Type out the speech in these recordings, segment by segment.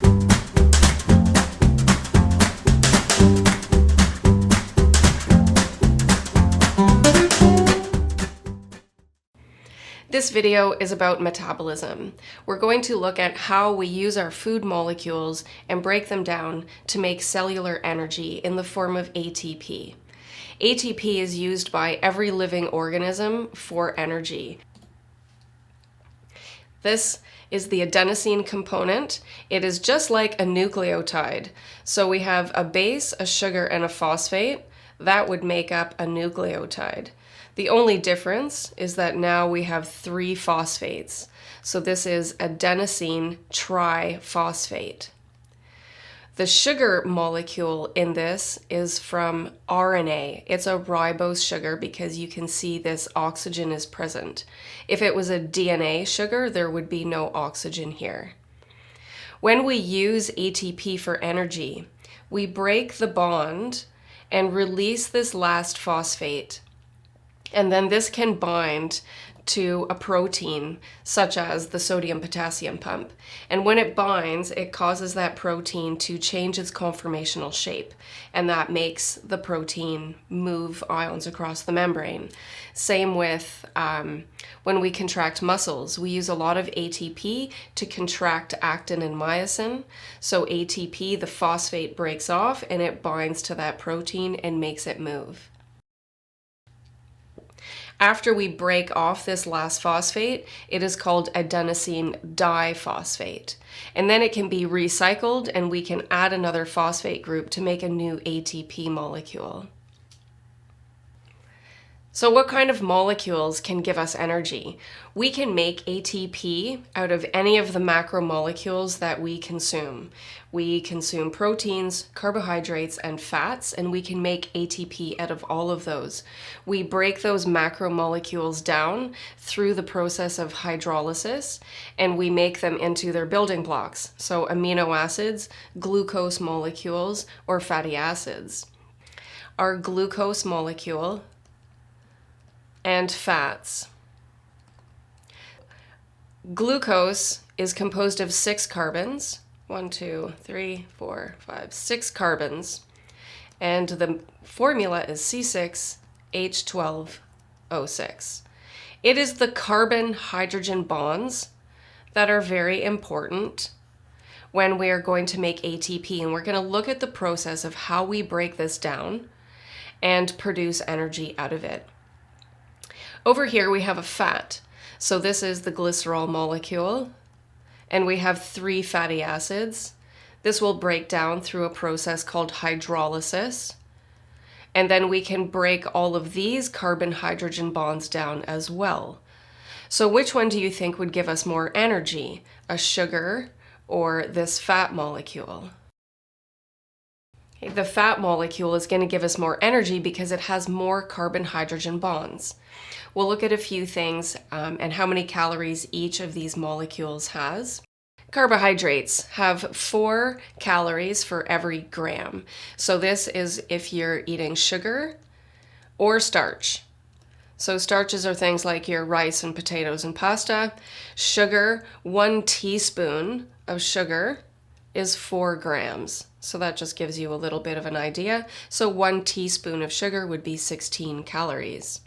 This video is about metabolism. We're going to look at how we use our food molecules and break them down to make cellular energy in the form of ATP. ATP is used by every living organism for energy. This is the adenosine component. It is just like a nucleotide. So we have a base, a sugar, and a phosphate. That would make up a nucleotide. The only difference is that now we have 3 phosphates. So this is adenosine triphosphate. The sugar molecule in this is from RNA. It's a ribose sugar because you can see this oxygen is present. If it was a DNA sugar, there would be no oxygen here. When we use ATP for energy, we break the bond and release this last phosphate. And then this can bind to a protein, such as the sodium-potassium pump. And when it binds, it causes that protein to change its conformational shape, and that makes the protein move ions across the membrane. Same with when we contract muscles. We use a lot of ATP to contract actin and myosin. So ATP, the phosphate, breaks off and it binds to that protein and makes it move. After we break off this last phosphate, it is called adenosine diphosphate. And then it can be recycled and we can add another phosphate group to make a new ATP molecule. So what kind of molecules can give us energy? We can make ATP out of any of the macromolecules that we consume. We consume proteins, carbohydrates, and fats, and we can make ATP out of all of those. We break those macromolecules down through the process of hydrolysis, and we make them into their building blocks. So amino acids, glucose molecules, or fatty acids. Our glucose molecule and fats. Glucose is composed of 6 carbons. 1, 2, 3, 4, 5, 6 carbons. And the formula is C6H12O6. It is the carbon-hydrogen bonds that are very important when we are going to make ATP. And we're going to look at the process of how we break this down and produce energy out of it. Over here we have a fat. So this is the glycerol molecule, and we have 3 fatty acids. This will break down through a process called hydrolysis. And then we can break all of these carbon-hydrogen bonds down as well. So which one do you think would give us more energy? A sugar or this fat molecule? The fat molecule is going to give us more energy because it has more carbon-hydrogen bonds. We'll look at a few things and how many calories each of these molecules has. Carbohydrates have 4 calories for every gram. So this is if you're eating sugar or starch. So starches are things like your rice and potatoes and pasta. Sugar, 1 teaspoon of sugar is 4 grams. So that just gives you a little bit of an idea. So 1 teaspoon of sugar would be 16 calories.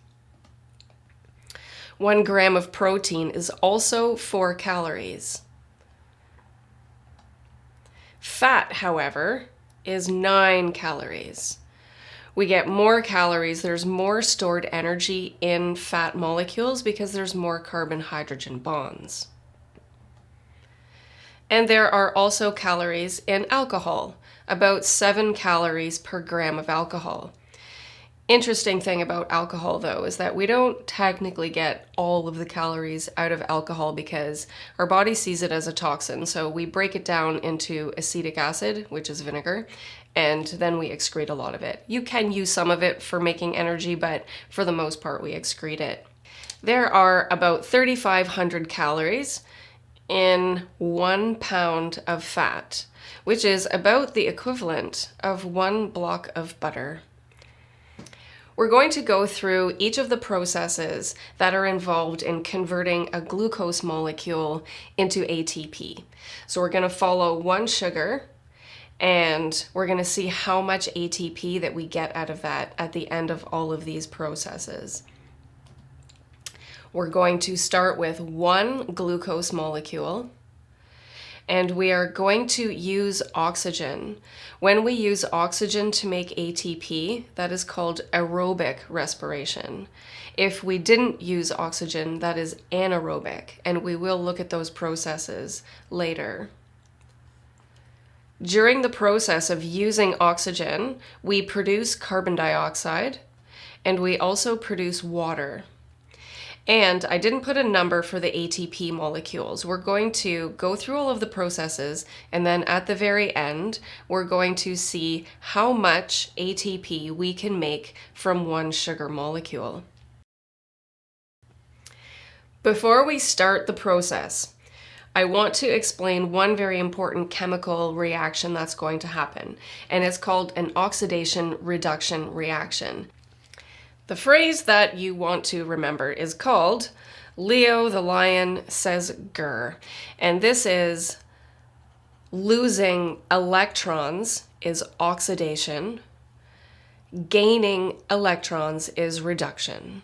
1 gram of protein is also 4 calories. Fat, however, is 9 calories. We get more calories, there's more stored energy in fat molecules because there's more carbon-hydrogen bonds. And there are also calories in alcohol, about 7 calories per gram of alcohol. Interesting thing about alcohol, though, is that we don't technically get all of the calories out of alcohol because our body sees it as a toxin. So we break it down into acetic acid, which is vinegar, and then we excrete a lot of it. You can use some of it for making energy, but for the most part, we excrete it. There are about 3,500 calories in 1 pound of fat, which is about the equivalent of 1 block of butter. We're going to go through each of the processes that are involved in converting a glucose molecule into ATP. So we're going to follow one sugar, and we're going to see how much ATP that we get out of that at the end of all of these processes. We're going to start with one glucose molecule, and we are going to use oxygen. When we use oxygen to make ATP, that is called aerobic respiration. If we didn't use oxygen, that is anaerobic, and we will look at those processes later. During the process of using oxygen, we produce carbon dioxide, and we also produce water. And I didn't put a number for the ATP molecules. We're going to go through all of the processes, and then at the very end, we're going to see how much ATP we can make from one sugar molecule. Before we start the process, I want to explain one very important chemical reaction that's going to happen, and it's called an oxidation-reduction reaction. The phrase that you want to remember is called Leo the lion says grr, and this is losing electrons is oxidation, gaining electrons is reduction.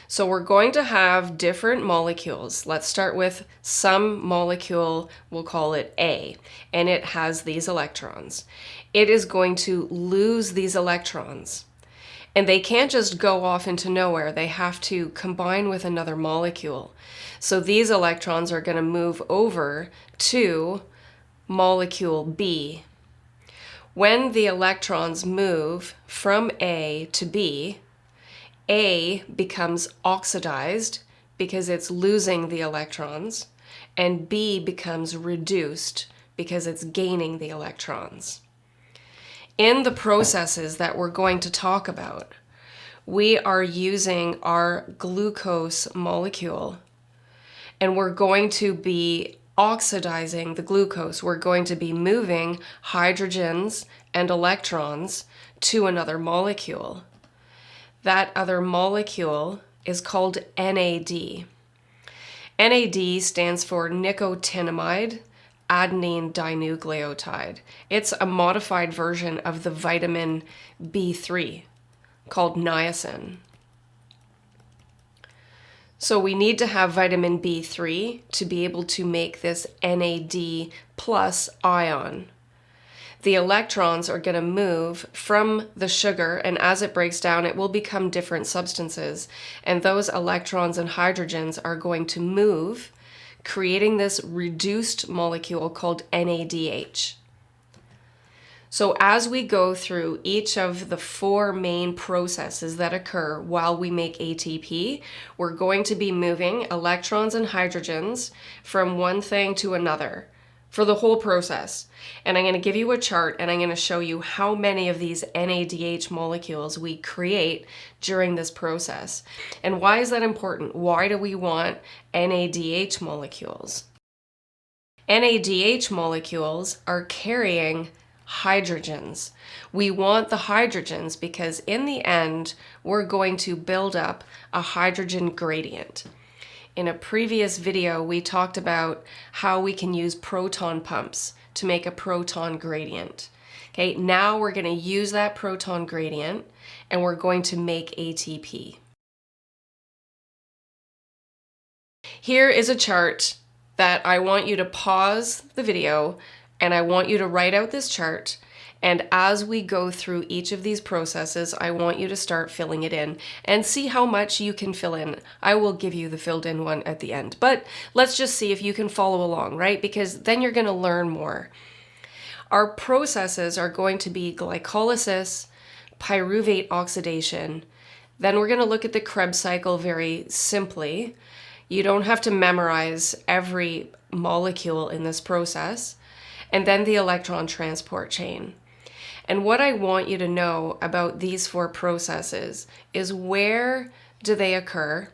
So we're going to have different molecules. Let's start with some molecule, we'll call it A, and it has these electrons. It is going to lose these electrons. And they can't just go off into nowhere. They have to combine with another molecule. So these electrons are going to move over to molecule B. When the electrons move from A to B, A becomes oxidized because it's losing the electrons, and B becomes reduced because it's gaining the electrons. In the processes that we're going to talk about, we are using our glucose molecule, and we're going to be oxidizing the glucose. We're going to be moving hydrogens and electrons to another molecule. That other molecule is called NAD. NAD stands for nicotinamide adenine dinucleotide. It's a modified version of the vitamin B3 called niacin. So we need to have vitamin B3 to be able to make this NAD plus ion. The electrons are going to move from the sugar, and as it breaks down, it will become different substances. And those electrons and hydrogens are going to move, creating this reduced molecule called NADH. So as we go through each of the four main processes that occur while we make ATP, we're going to be moving electrons and hydrogens from one thing to another for the whole process. And I'm going to give you a chart, and I'm going to show you how many of these NADH molecules we create during this process. And why is that important? Why do we want NADH molecules? NADH molecules are carrying hydrogens. We want the hydrogens because in the end, we're going to build up a hydrogen gradient. In a previous video, we talked about how we can use proton pumps to make a proton gradient. Okay, now we're going to use that proton gradient and we're going to make ATP. Here is a chart that I want you to pause the video, and I want you to write out this chart. And as we go through each of these processes, I want you to start filling it in and see how much you can fill in. I will give you the filled in one at the end, but let's just see if you can follow along, right? Because then you're going to learn more. Our processes are going to be glycolysis, pyruvate oxidation. Then we're going to look at the Krebs cycle very simply. You don't have to memorize every molecule in this process. And then the electron transport chain. And what I want you to know about these four processes is, where do they occur?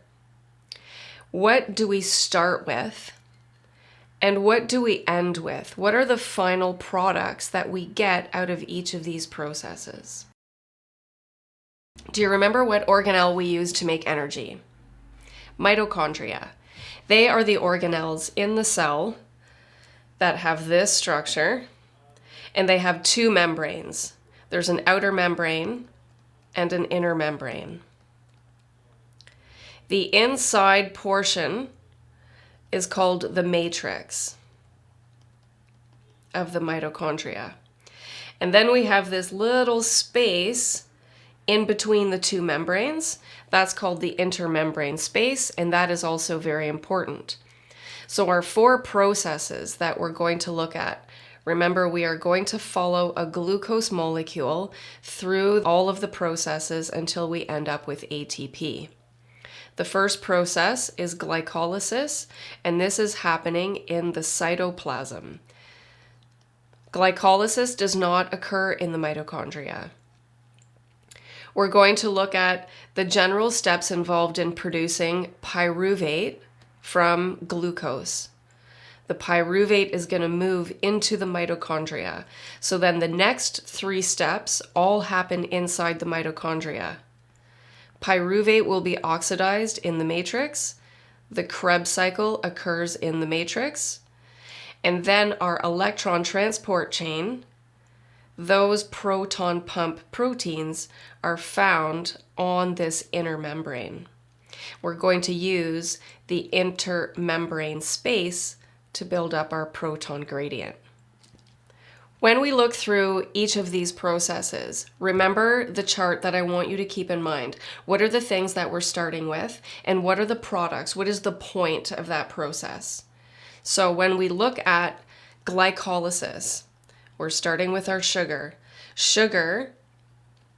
What do we start with? And what do we end with? What are the final products that we get out of each of these processes? Do you remember what organelle we use to make energy? Mitochondria. They are the organelles in the cell that have this structure, and they have two membranes. There's an outer membrane and an inner membrane. The inside portion is called the matrix of the mitochondria. And then we have this little space in between the two membranes. That's called the intermembrane space, and that is also very important. So our four processes that we're going to look at, remember we are going to follow a glucose molecule through all of the processes until we end up with ATP. The first process is glycolysis, and this is happening in the cytoplasm. Glycolysis does not occur in the mitochondria. We're going to look at the general steps involved in producing pyruvate from glucose. The pyruvate is going to move into the mitochondria. So then the next three steps all happen inside the mitochondria. Pyruvate will be oxidized in the matrix. The Krebs cycle occurs in the matrix. And then our electron transport chain, those proton pump proteins are found on this inner membrane. We're going to use the intermembrane space to build up our proton gradient. When we look through each of these processes, remember the chart that I want you to keep in mind. What are the things that we're starting with, and what are the products? What is the point of that process? So when we look at glycolysis, we're starting with our sugar. Sugar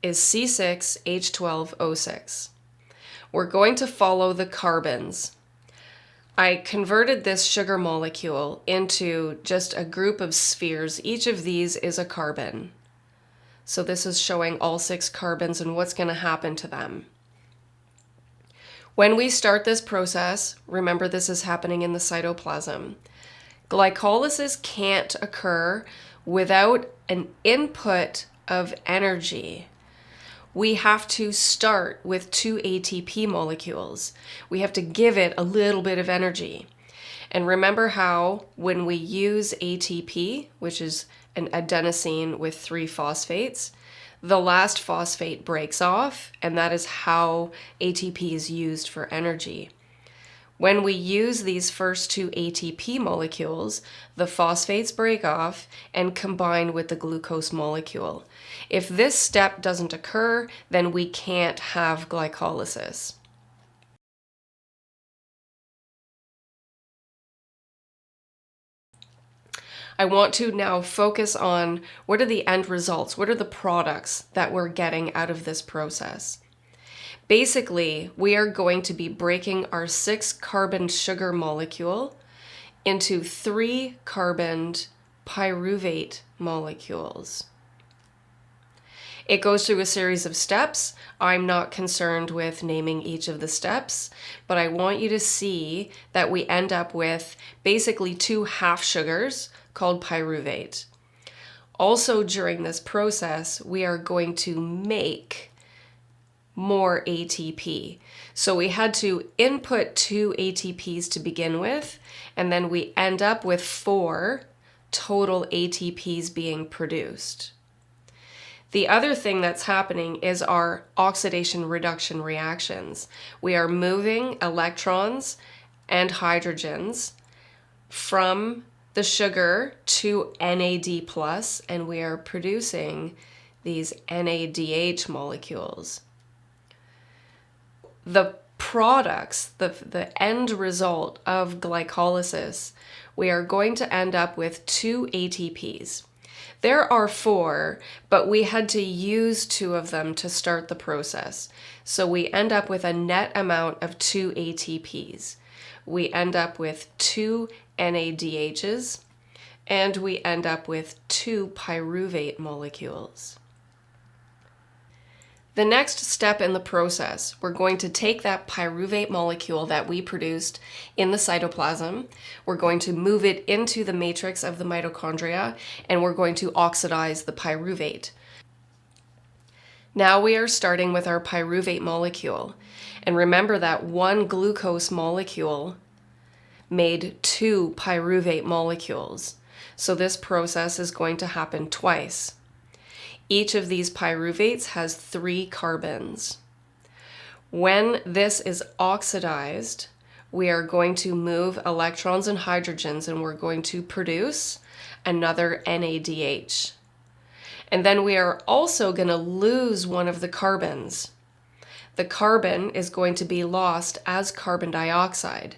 is C6H12O6. We're going to follow the carbons. I converted this sugar molecule into just a group of spheres. Each of these is a carbon. So this is showing all 6 carbons and what's going to happen to them. When we start this process, remember this is happening in the cytoplasm. Glycolysis can't occur without an input of energy. We have to start with 2 ATP molecules. We have to give it a little bit of energy. And remember how when we use ATP, which is an adenosine with 3 phosphates, the last phosphate breaks off, and that is how ATP is used for energy. When we use these first 2 ATP molecules, the phosphates break off and combine with the glucose molecule. If this step doesn't occur, then we can't have glycolysis. I want to now focus on what are the end results, what are the products that we're getting out of this process. Basically, we are going to be breaking our 6-carbon sugar molecule into 3-carboned pyruvate molecules. It goes through a series of steps. I'm not concerned with naming each of the steps, but I want you to see that we end up with basically 2 half sugars called pyruvate. Also during this process, we are going to make more ATP. So we had to input 2 ATPs to begin with, and then we end up with 4 total ATPs being produced. The other thing that's happening is our oxidation-reduction reactions. We are moving electrons and hydrogens from the sugar to NAD+, and we are producing these NADH molecules. The products, the end result of glycolysis, we are going to end up with 2 ATPs. There are 4, but we had to use 2 of them to start the process. So we end up with a net amount of 2 ATPs. We end up with 2 NADHs, and we end up with 2 pyruvate molecules. The next step in the process, we're going to take that pyruvate molecule that we produced in the cytoplasm, we're going to move it into the matrix of the mitochondria, and we're going to oxidize the pyruvate. Now we are starting with our pyruvate molecule. And remember that one glucose molecule made 2 pyruvate molecules. So this process is going to happen twice. Each of these pyruvates has 3 carbons. When this is oxidized, we are going to move electrons and hydrogens, and we're going to produce another NADH. And then we are also going to lose one of the carbons. The carbon is going to be lost as carbon dioxide.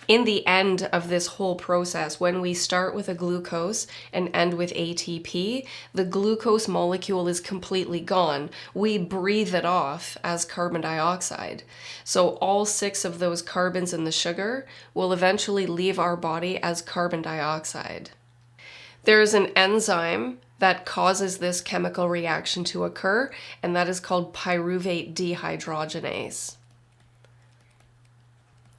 In the end of this whole process, when we start with a glucose and end with ATP, the glucose molecule is completely gone. We breathe it off as carbon dioxide. So all 6 of those carbons in the sugar will eventually leave our body as carbon dioxide. There is an enzyme that causes this chemical reaction to occur, and that is called pyruvate dehydrogenase.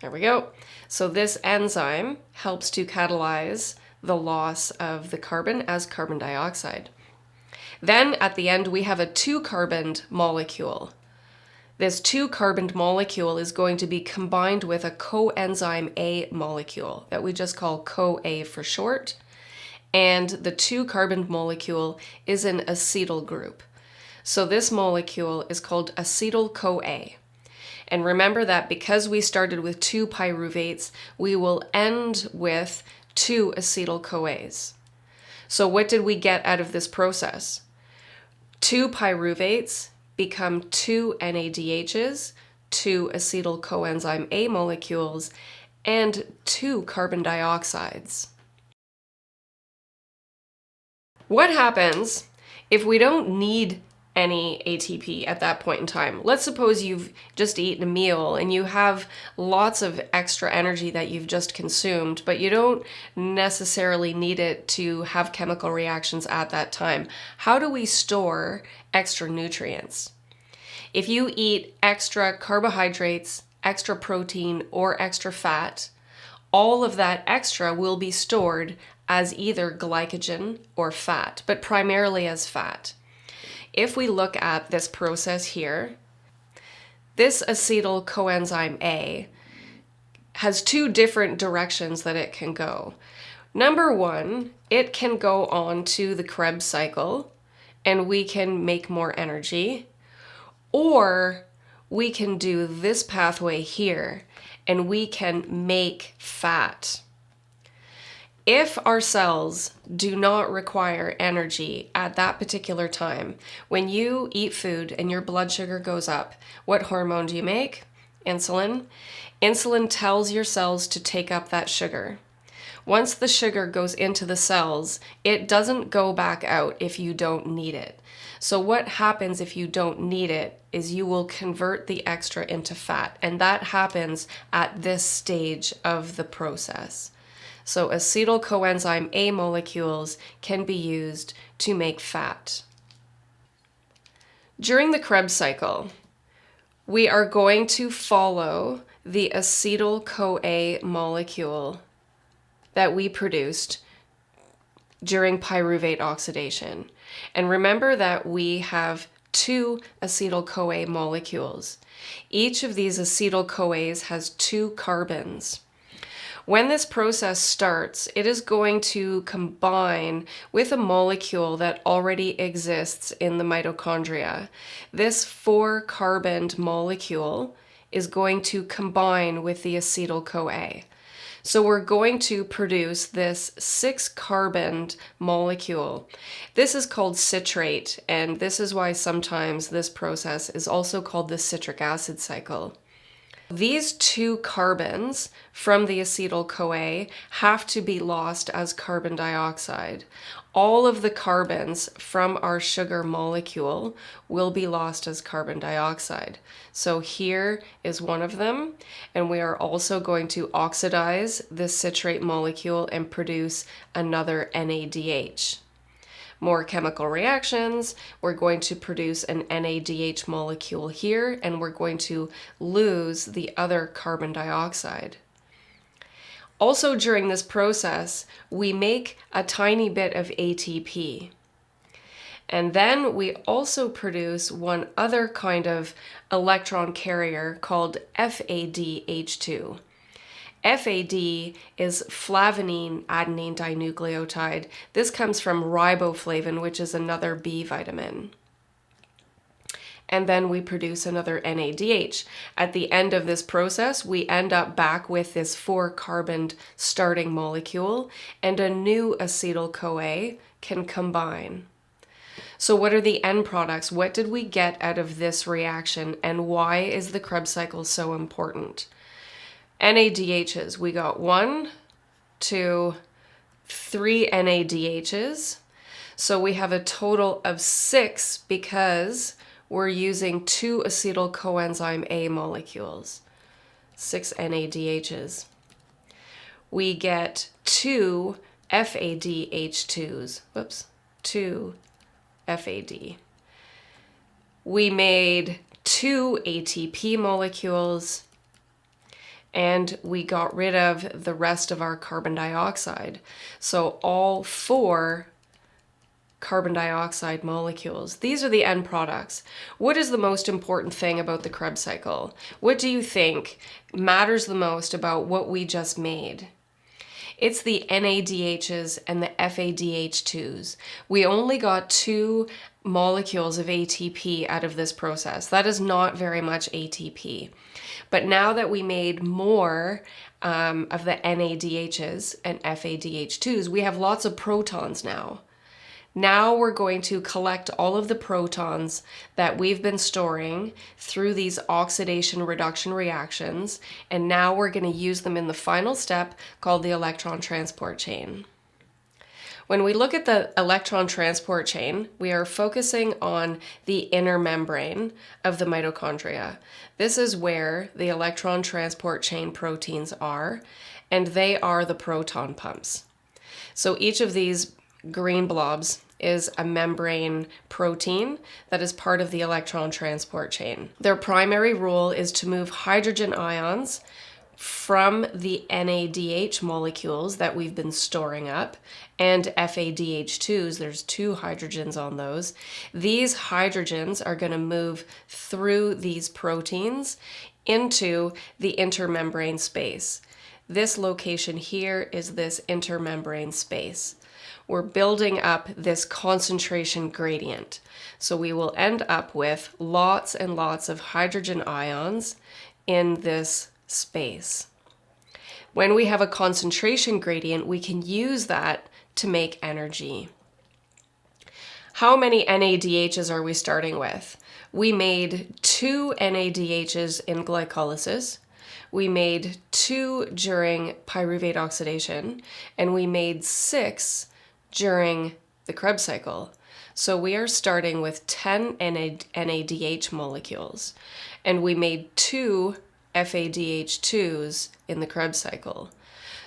There we go. So this enzyme helps to catalyze the loss of the carbon as carbon dioxide. Then at the end, we have a 2-carboned molecule. This 2-carboned molecule is going to be combined with a coenzyme A molecule that we just call CoA for short. And the 2-carboned molecule is an acetyl group. So this molecule is called acetyl-CoA. And remember that because we started with 2 pyruvates, we will end with 2 acetyl-CoAs. So what did we get out of this process? 2 pyruvates become 2 NADHs, 2 acetyl coenzyme A molecules, and 2 carbon dioxides. What happens if we don't need any ATP at that point in time? Let's suppose you've just eaten a meal and you have lots of extra energy that you've just consumed, but you don't necessarily need it to have chemical reactions at that time. How do we store extra nutrients? If you eat extra carbohydrates, extra protein, or extra fat, all of that extra will be stored as either glycogen or fat, but primarily as fat. If we look at this process here, this acetyl coenzyme A has 2 different directions that it can go. Number 1, it can go on to the Krebs cycle and we can make more energy, or we can do this pathway here and we can make fat. If our cells do not require energy at that particular time, when you eat food and your blood sugar goes up, what hormone do you make? Insulin. Insulin tells your cells to take up that sugar. Once the sugar goes into the cells, it doesn't go back out if you don't need it. So what happens if you don't need it is you will convert the extra into fat, and that happens at this stage of the process. So acetyl coenzyme A molecules can be used to make fat. During the Krebs cycle, we are going to follow the acetyl-CoA molecule that we produced during pyruvate oxidation. And remember that we have 2 acetyl-CoA molecules. Each of these acetyl-CoAs has 2 carbons. When this process starts, it is going to combine with a molecule that already exists in the mitochondria. This 4-carboned molecule is going to combine with the acetyl-CoA. So we're going to produce this 6-carboned molecule. This is called citrate, and this is why sometimes this process is also called the citric acid cycle. These 2 carbons from the acetyl-CoA have to be lost as carbon dioxide. All of the carbons from our sugar molecule will be lost as carbon dioxide. So here is one of them, and we are also going to oxidize this citrate molecule and produce another NADH. More chemical reactions, we're going to produce an NADH molecule here, and we're going to lose the other carbon dioxide. Also during this process, we make a tiny bit of ATP. And then we also produce one other kind of electron carrier called FADH2. FAD is flavonine adenine dinucleotide. This comes from riboflavin, which is another B vitamin. And then we produce another NADH. At the end of this process, we end up back with this 4-carbon starting molecule, and a new acetyl-CoA can combine. So what are the end products? What did we get out of this reaction, and why is the Krebs cycle so important? NADHs, we got 1, 2, 3 NADHs. So we have a total of 6 because we're using 2 acetyl coenzyme A molecules, 6 NADHs. We get 2 FADH2s, 2 FAD. We made 2 ATP molecules, and we got rid of the rest of our carbon dioxide. So all 4 carbon dioxide molecules. These are the end products. What is the most important thing about the Krebs cycle? What do you think matters the most about what we just made? It's the NADHs and the FADH2s. We only got 2 molecules of ATP out of this process. That is not very much ATP. But now that we made more of the NADHs and FADH2s, we have lots of protons now. Now we're going to collect all of the protons that we've been storing through these oxidation-reduction reactions, and now we're going to use them in the final step called the electron transport chain. When we look at the electron transport chain, we are focusing on the inner membrane of the mitochondria. This is where the electron transport chain proteins are, and they are the proton pumps. So each of these green blobs is a membrane protein that is part of the electron transport chain. Their primary role is to move hydrogen ions from the NADH molecules that we've been storing up and FADH2s, there's 2 hydrogens on those. These hydrogens are going to move through these proteins into the intermembrane space. This location here is this intermembrane space. We're building up this concentration gradient. So we will end up with lots and lots of hydrogen ions in this space. When we have a concentration gradient, we can use that to make energy. How many NADHs are we starting with? We made 2 NADHs in glycolysis. We made 2 during pyruvate oxidation, and we made 6 during the Krebs cycle. So we are starting with 10 NADH molecules, and we made 2 FADH2s in the Krebs cycle.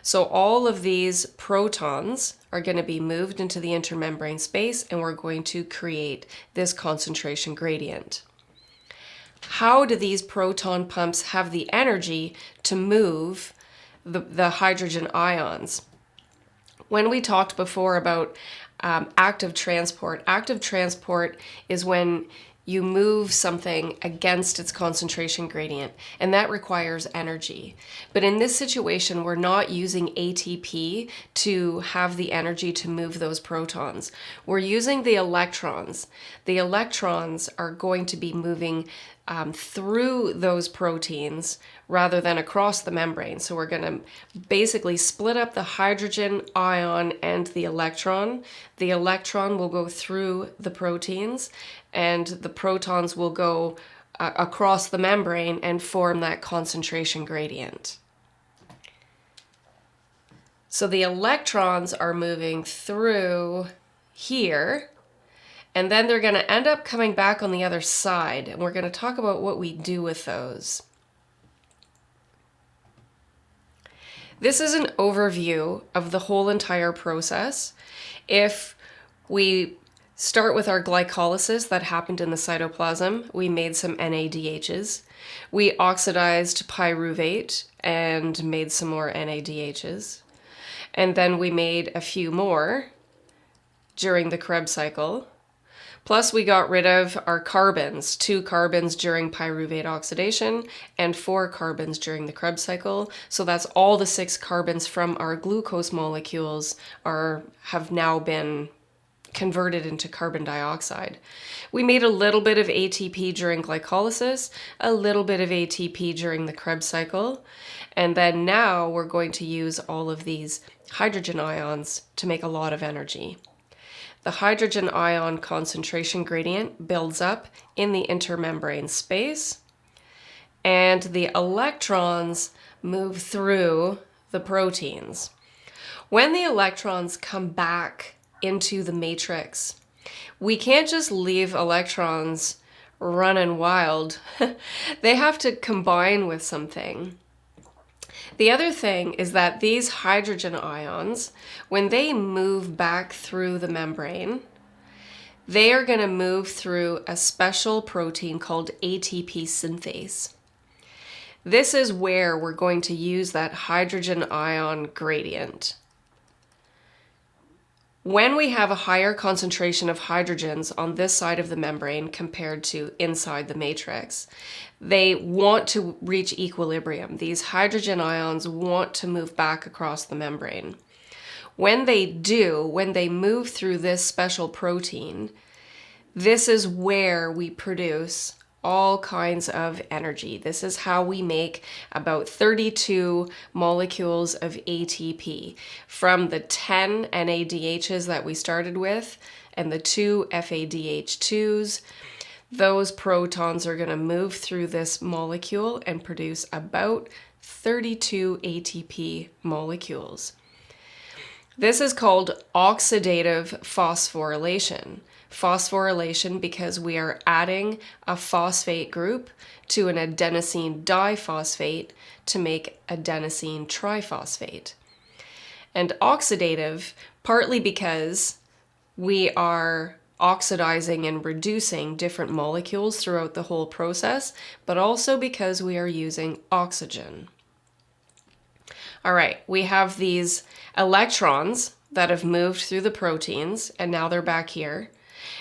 So all of these protons are going to be moved into the intermembrane space, and we're going to create this concentration gradient. How do these proton pumps have the energy to move the hydrogen ions? When we talked before about active transport is when you move something against its concentration gradient, and that requires energy. But in this situation, we're not using ATP to have the energy to move those protons. We're using the electrons. The electrons are going to be moving through those proteins rather than across the membrane. So we're going to basically split up the hydrogen ion and the electron. The electron will go through the proteins, and the protons will go across the membrane and form that concentration gradient. So the electrons are moving through here, and then they're going to end up coming back on the other side, and we're going to talk about what we do with those. This is an overview of the whole entire process. If we start with our glycolysis that happened in the cytoplasm, we made some NADHs. We oxidized pyruvate and made some more NADHs. And then we made a few more during the Krebs cycle. Plus we got rid of our carbons, 2 carbons during pyruvate oxidation and 4 carbons during the Krebs cycle. So that's all the 6 carbons from our glucose molecules have now been converted into carbon dioxide. We made a little bit of ATP during glycolysis, a little bit of ATP during the Krebs cycle, and then now we're going to use all of these hydrogen ions to make a lot of energy. The hydrogen ion concentration gradient builds up in the intermembrane space, and the electrons move through the proteins. When the electrons come back into the matrix, we can't just leave electrons running wild. They have to combine with something. The other thing is that these hydrogen ions, when they move back through the membrane, they are going to move through a special protein called ATP synthase. This is where we're going to use that hydrogen ion gradient. When we have a higher concentration of hydrogens on this side of the membrane compared to inside the matrix, they want to reach equilibrium. These hydrogen ions want to move back across the membrane. When they do, when they move through this special protein, this is where we produce all kinds of energy. This is how we make about 32 molecules of ATP from the 10 NADHs that we started with and the 2 FADH2s. Those protons are going to move through this molecule and produce about 32 ATP molecules. This is called oxidative phosphorylation. Phosphorylation because we are adding a phosphate group to an adenosine diphosphate to make adenosine triphosphate. And oxidative, partly because we are oxidizing and reducing different molecules throughout the whole process, but also because we are using oxygen. All right, we have these electrons that have moved through the proteins, and now they're back here.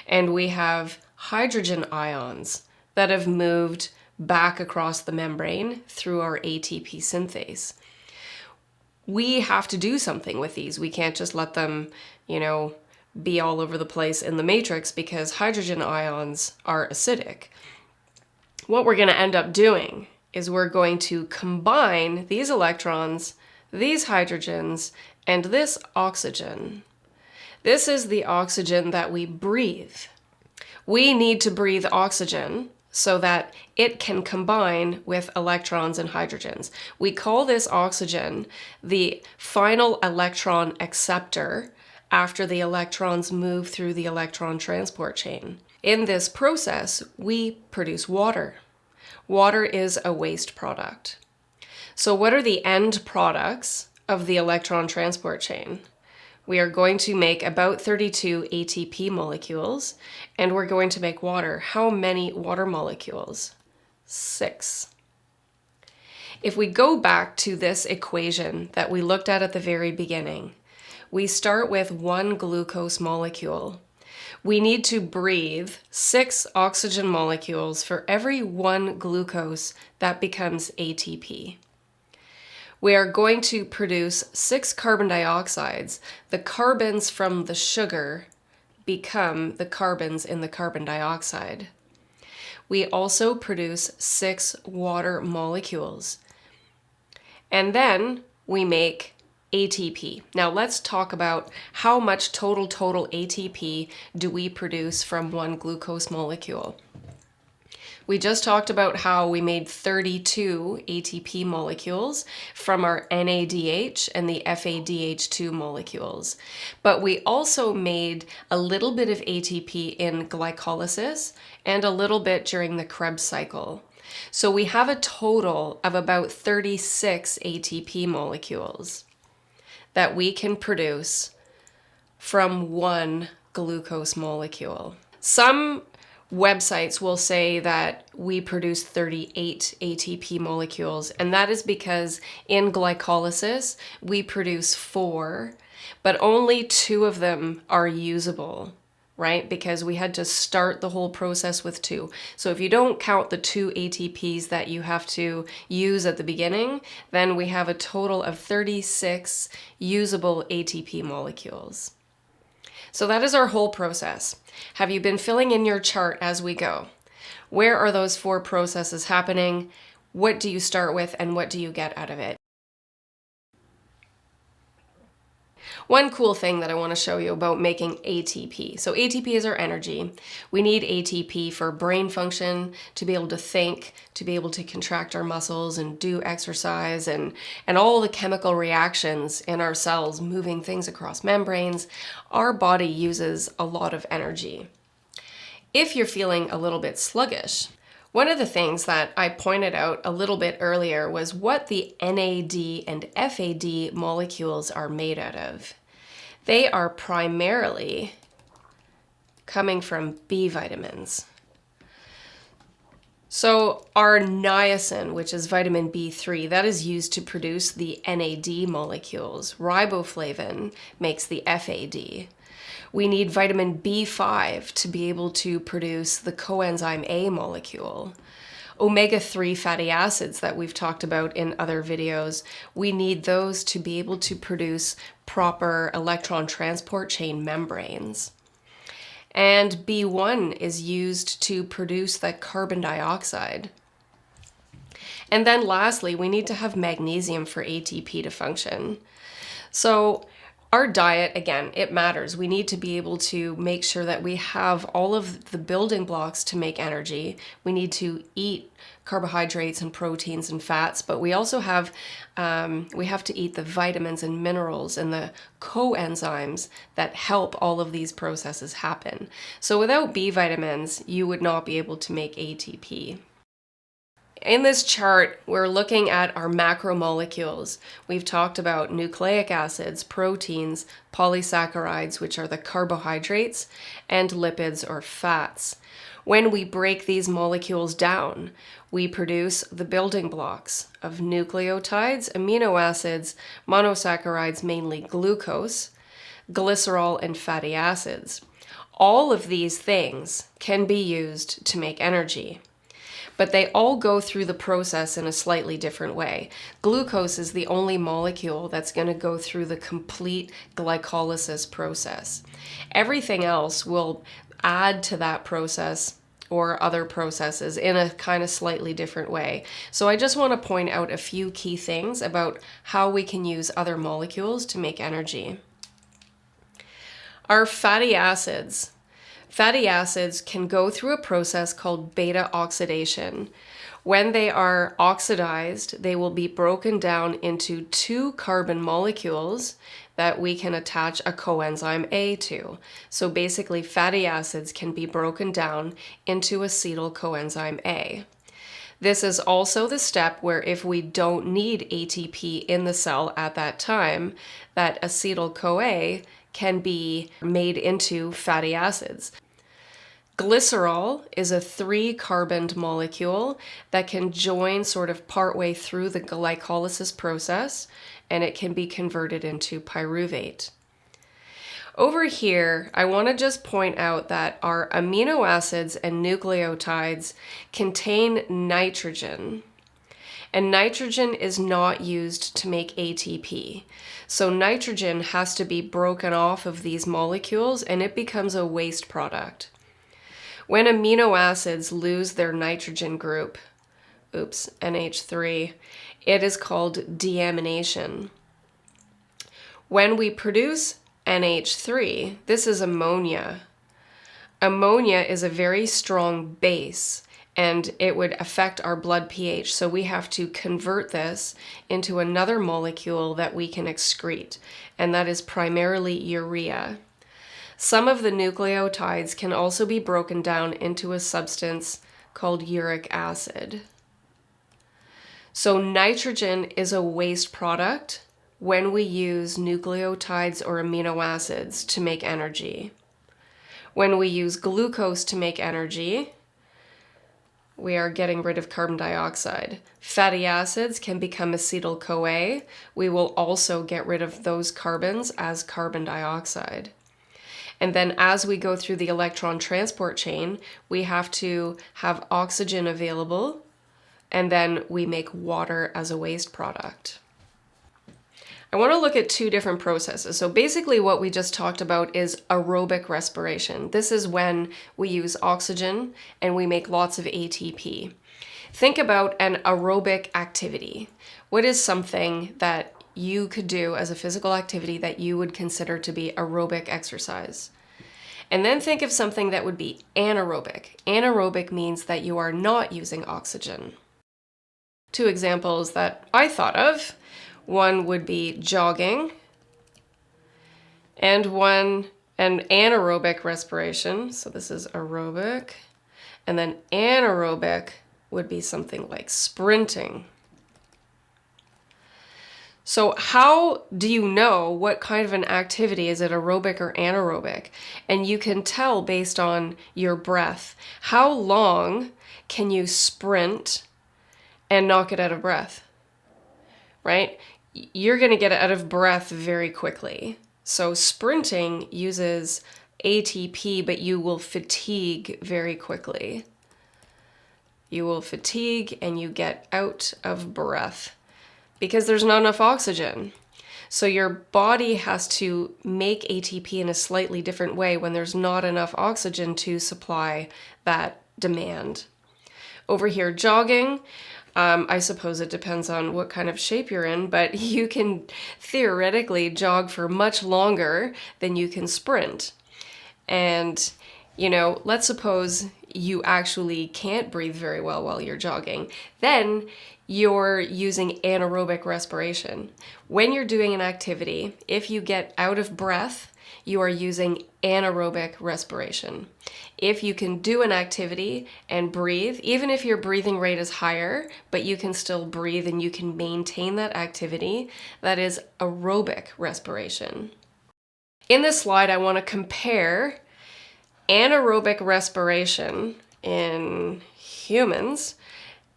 And we have hydrogen ions that have moved back across the membrane through our ATP synthase. We have to do something with these. We can't just let them, be all over the place in the matrix because hydrogen ions are acidic. What we're going to end up doing is we're going to combine these electrons, these hydrogens, and this oxygen. This is the oxygen that we breathe. We need to breathe oxygen so that it can combine with electrons and hydrogens. We call this oxygen the final electron acceptor after the electrons move through the electron transport chain. In this process, we produce water. Water is a waste product. So what are the end products of the electron transport chain? We are going to make about 32 ATP molecules, and we're going to make water. How many water molecules? 6. If we go back to this equation that we looked at the very beginning, we start with 1 glucose molecule. We need to breathe 6 oxygen molecules for every 1 glucose that becomes ATP. We are going to produce 6 carbon dioxides. The carbons from the sugar become the carbons in the carbon dioxide. We also produce 6 water molecules. And then we make ATP. Now let's talk about how much total ATP do we produce from 1 glucose molecule. We just talked about how we made 32 ATP molecules from our NADH and the FADH2 molecules. But we also made a little bit of ATP in glycolysis and a little bit during the Krebs cycle. So we have a total of about 36 ATP molecules that we can produce from 1 glucose molecule. Some websites will say that we produce 38 ATP molecules, and that is because in glycolysis we produce 4, but only 2 of them are usable, right? Because we had to start the whole process with 2. So if you don't count the 2 ATPs that you have to use at the beginning, then we have a total of 36 usable ATP molecules. So that is our whole process. Have you been filling in your chart as we go? Where are those 4 processes happening? What do you start with and what do you get out of it? One cool thing that I want to show you about making ATP. So ATP is our energy. We need ATP for brain function, to be able to think, to be able to contract our muscles and do exercise, and all the chemical reactions in our cells moving things across membranes. Our body uses a lot of energy. If you're feeling a little bit sluggish, one of the things that I pointed out a little bit earlier was what the NAD and FAD molecules are made out of. They are primarily coming from B vitamins. So our niacin, which is vitamin B3, that is used to produce the NAD molecules. Riboflavin makes the FAD. We need vitamin B5 to be able to produce the coenzyme A molecule. Omega-3 fatty acids that we've talked about in other videos, we need those to be able to produce proper electron transport chain membranes. And B1 is used to produce that carbon dioxide. And then lastly, we need to have magnesium for ATP to function. So our diet, again, it matters. We need to be able to make sure that we have all of the building blocks to make energy. We need to eat carbohydrates and proteins and fats, but we also have to eat the vitamins and minerals and the coenzymes that help all of these processes happen. So without B vitamins, you would not be able to make ATP. In this chart, we're looking at our macromolecules. We've talked about nucleic acids, proteins, polysaccharides, which are the carbohydrates, and lipids or fats. When we break these molecules down, we produce the building blocks of nucleotides, amino acids, monosaccharides, mainly glucose, glycerol, and fatty acids. All of these things can be used to make energy, but they all go through the process in a slightly different way. Glucose is the only molecule that's going to go through the complete glycolysis process. Everything else will add to that process or other processes in a kind of slightly different way. So I just want to point out a few key things about how we can use other molecules to make energy. Our fatty acids. Fatty acids can go through a process called beta oxidation. When they are oxidized, they will be broken down into 2 carbon molecules that we can attach a coenzyme A to. So basically, fatty acids can be broken down into acetyl-coenzyme A. This is also the step where if we don't need ATP in the cell at that time, that acetyl-CoA can be made into fatty acids. Glycerol is a 3-carboned molecule that can join sort of partway through the glycolysis process, and it can be converted into pyruvate. Over here, I want to just point out that our amino acids and nucleotides contain nitrogen. And nitrogen is not used to make ATP. So nitrogen has to be broken off of these molecules and it becomes a waste product. When amino acids lose their nitrogen group, NH3, it is called deamination. When we produce NH3, this is ammonia. Ammonia is a very strong base and it would affect our blood pH. So we have to convert this into another molecule that we can excrete, and that is primarily urea. Some of the nucleotides can also be broken down into a substance called uric acid. So nitrogen is a waste product when we use nucleotides or amino acids to make energy. When we use glucose to make energy, we are getting rid of carbon dioxide. Fatty acids can become acetyl-CoA. We will also get rid of those carbons as carbon dioxide. And then as we go through the electron transport chain, we have to have oxygen available, and then we make water as a waste product. I want to look at two different processes. So basically what we just talked about is aerobic respiration. This is when we use oxygen and we make lots of ATP. Think about an aerobic activity. What is something that you could do as a physical activity that you would consider to be aerobic exercise? And then think of something that would be anaerobic. Anaerobic means that you are not using oxygen. Two examples that I thought of. One would be jogging, and an anaerobic respiration. So this is aerobic. And then anaerobic would be something like sprinting. So how do you know what kind of an activity is it, aerobic or anaerobic? And you can tell based on your breath. How long can you sprint and not get out of breath? Right? You're going to get out of breath very quickly. So sprinting uses ATP, but you will fatigue very quickly. You will fatigue and you get out of breath because there's not enough oxygen. So your body has to make ATP in a slightly different way when there's not enough oxygen to supply that demand. Over here, jogging, I suppose it depends on what kind of shape you're in, but you can theoretically jog for much longer than you can sprint. And, let's suppose you actually can't breathe very well while you're jogging. Then you're using anaerobic respiration. When you're doing an activity, if you get out of breath, you are using anaerobic respiration. If you can do an activity and breathe, even if your breathing rate is higher, but you can still breathe and you can maintain that activity, that is aerobic respiration. In this slide, I want to compare anaerobic respiration in humans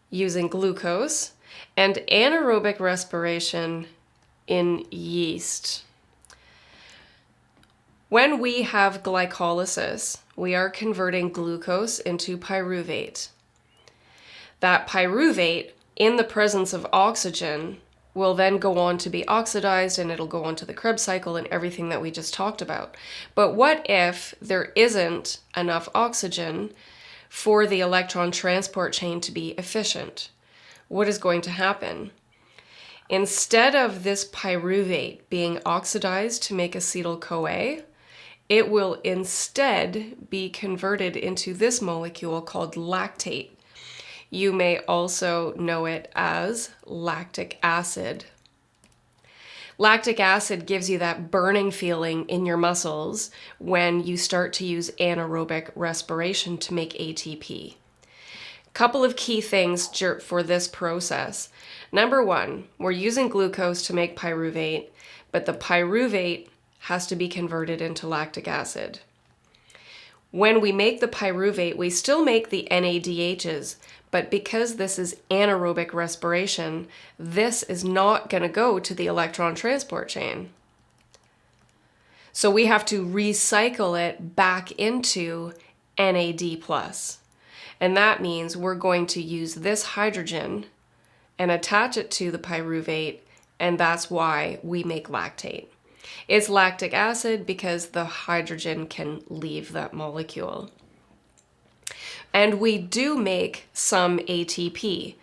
using glucose and anaerobic respiration in yeast. When we have glycolysis, we are converting glucose into pyruvate. That pyruvate, in the presence of oxygen, will then go on to be oxidized and it'll go on to the Krebs cycle and everything that we just talked about. But what if there isn't enough oxygen for the electron transport chain to be efficient? What is going to happen? Instead of this pyruvate being oxidized to make acetyl-CoA, it will instead be converted into this molecule called lactate. You may also know it as lactic acid. Lactic acid gives you that burning feeling in your muscles when you start to use anaerobic respiration to make ATP. Couple of key things for this process. Number one, we're using glucose to make pyruvate, but the pyruvate has to be converted into lactic acid. When we make the pyruvate, we still make the NADHs, but because this is anaerobic respiration, this is not going to go to the electron transport chain. So we have to recycle it back into NAD+. And that means we're going to use this hydrogen and attach it to the pyruvate, and that's why we make lactate. It's lactic acid because the hydrogen can leave that molecule. And we do make some ATP.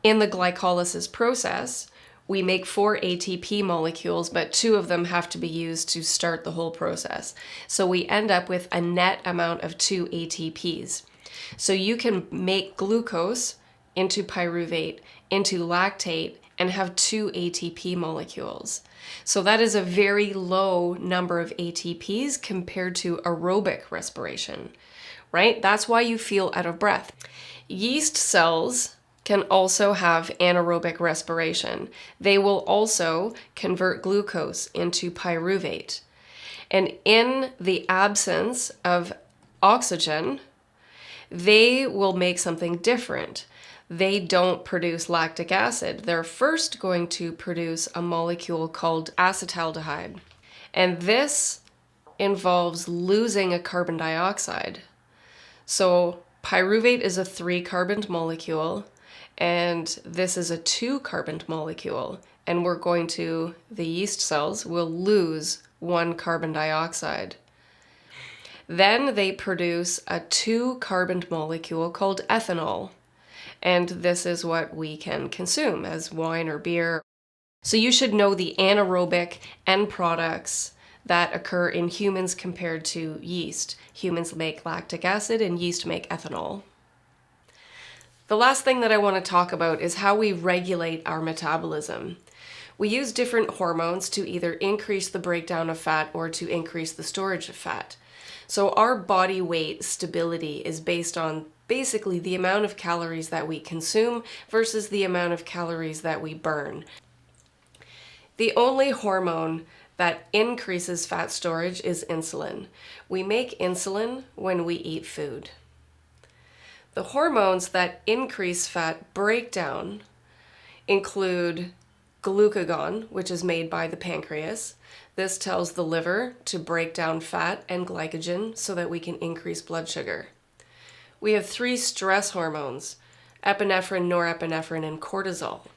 In the glycolysis process, we make 4 ATP molecules, but 2 of them have to be used to start the whole process. So we end up with a net amount of 2 ATPs. So you can make glucose into pyruvate, into lactate, and have 2 ATP molecules. So that is a very low number of ATPs compared to aerobic respiration, right? That's why you feel out of breath. Yeast cells can also have anaerobic respiration. They will also convert glucose into pyruvate. And in the absence of oxygen, they will make something different. They don't produce lactic acid. They're first going to produce a molecule called acetaldehyde. And this involves losing a carbon dioxide. So pyruvate is a 3-carboned molecule, and this is a 2-carboned molecule. And the yeast cells will lose 1 carbon dioxide. Then they produce a 2-carboned molecule called ethanol. And this is what we can consume as wine or beer. So you should know the anaerobic end products that occur in humans compared to yeast. Humans make lactic acid and yeast make ethanol. The last thing that I want to talk about is how we regulate our metabolism. We use different hormones to either increase the breakdown of fat or to increase the storage of fat. So our body weight stability is based on basically the amount of calories that we consume versus the amount of calories that we burn. The only hormone that increases fat storage is insulin. We make insulin when we eat food. The hormones that increase fat breakdown include glucagon, which is made by the pancreas. This tells the liver to break down fat and glycogen so that we can increase blood sugar. We have 3 stress hormones, epinephrine, norepinephrine, and cortisol.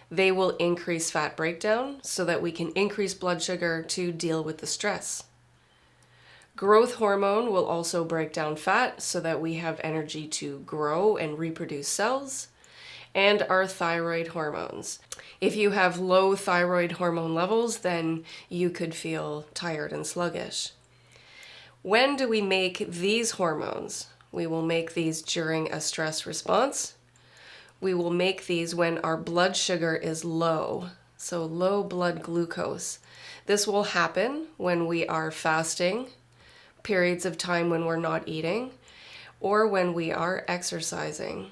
They will increase fat breakdown so that we can increase blood sugar to deal with the stress. Growth hormone will also break down fat so that we have energy to grow and reproduce cells. And our thyroid hormones. If you have low thyroid hormone levels, then you could feel tired and sluggish. When do we make these hormones? We will make these during a stress response. We will make these when our blood sugar is low, so low blood glucose. This will happen when we are fasting, periods of time when we're not eating, or when we are exercising.